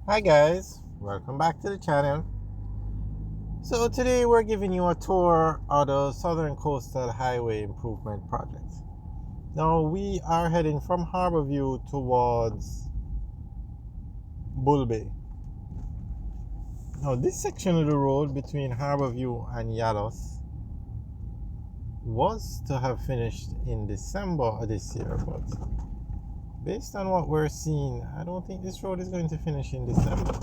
Hi guys, welcome back to the channel. So today we're giving you a tour of the Southern Coastal Highway Improvement Project. Now we are heading from Harborview towards Bull Bay. Now this section of the road between Harborview and Yalos was to have finished in December of this year, but based on what we're seeing, I don't think this road is going to finish in December.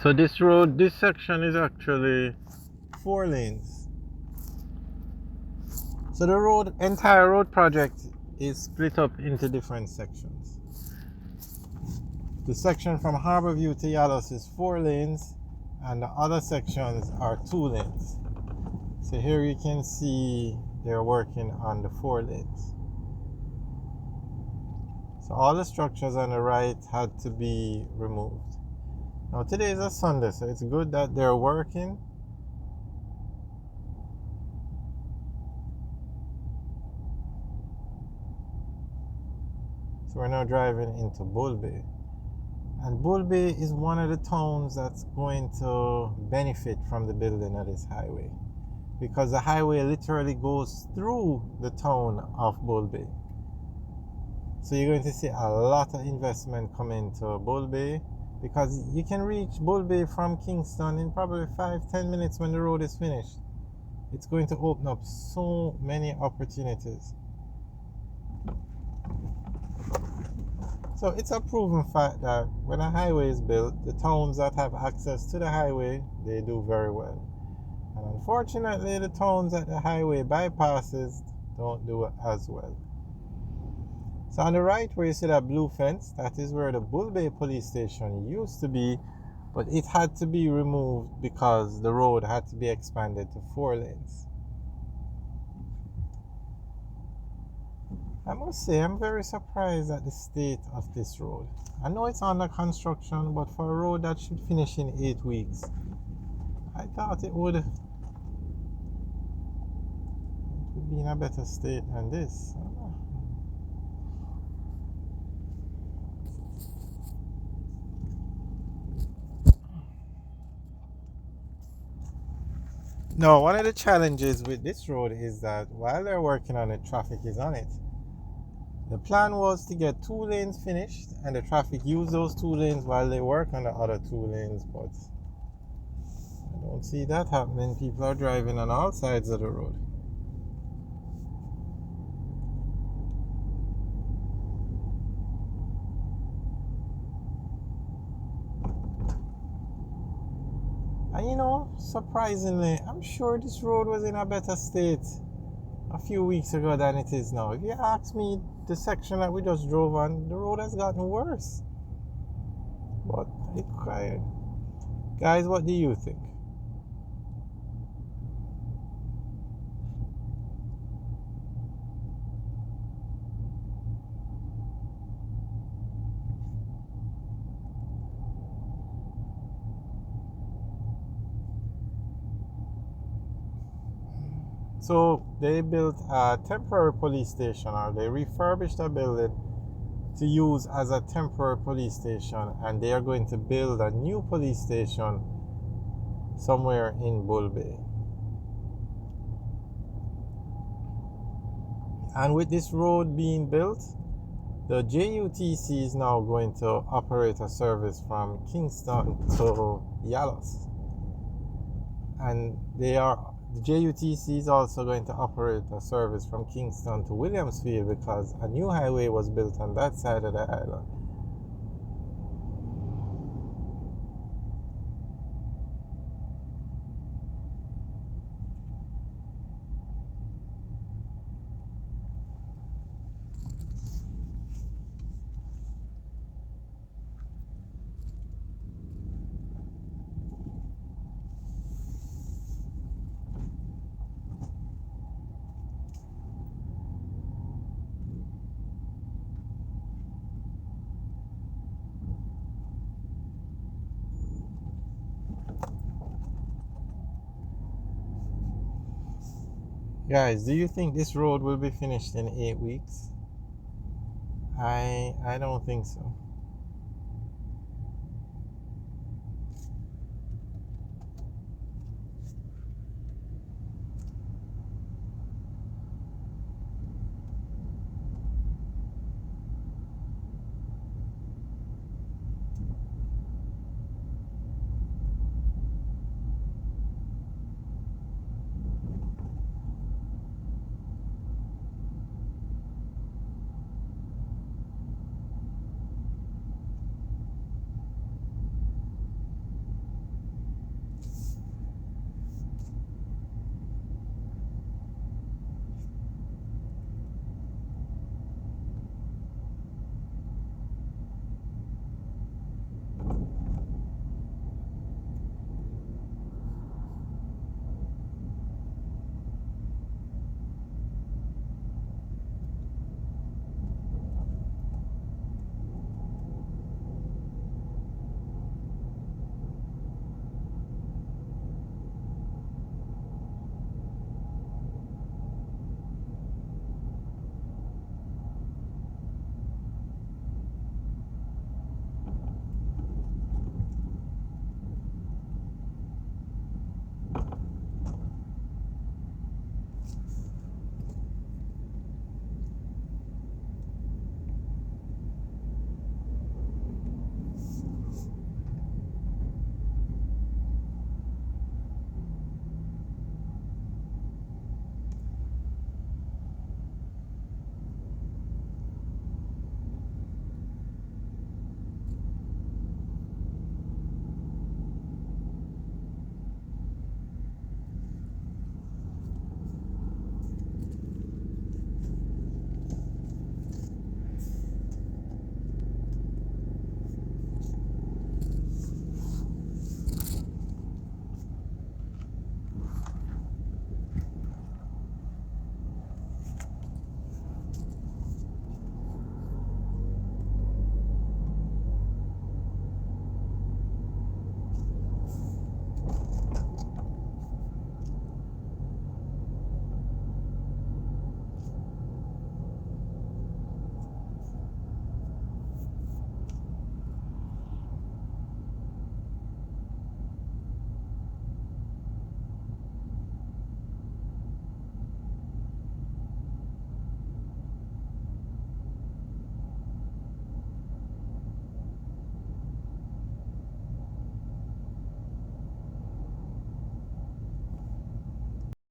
So this section is actually 4 lanes. So the entire road project is split up into different sections. The section from Harborview to Yalos is 4 lanes, and the other sections are 2 lanes. So here you can see they're working on the 4 lanes. So all the structures on the right had to be removed. Now today is a Sunday, so it's good that they're working. So we're now driving into Bull Bay. And Bull Bay is one of the towns that's going to benefit from the building of this highway, because the highway literally goes through the town of Bull Bay. So you're going to see a lot of investment come into Bull Bay, because you can reach Bull Bay from Kingston in probably 5-10 minutes when the road is finished. It's going to open up so many opportunities. So it's a proven fact that when a highway is built, the towns that have access to the highway, they do very well. And unfortunately, the towns that the highway bypasses don't do as well. So on the right where you see that blue fence, that is where the Bull Bay police station used to be, but it had to be removed because the road had to be expanded to 4 lanes. I must say, I'm very surprised at the state of this road. I know it's under construction, but for a road that should finish in 8 weeks, I thought it would be in a better state than this. No, one of the challenges with this road is that while they're working on it, traffic is on it. The plan was to get 2 lanes finished and the traffic use those 2 lanes while they work on the other 2 lanes, but I don't see that happening. People are driving on all sides of the road. And surprisingly, I'm sure this road was in a better state a few weeks ago than it is now. If you ask me, the section that we just drove on, the road has gotten worse. But guys, what do you think? So they built a temporary police station, or they refurbished a building to use as a temporary police station, and they are going to build a new police station somewhere in Bull Bay. And with this road being built, the JUTC is now going to operate a service from Kingston to Yalos. And the JUTC is also going to operate a service from Kingston to Williamsfield, because a new highway was built on that side of the island. Guys, do you think this road will be finished in 8 weeks? I don't think so.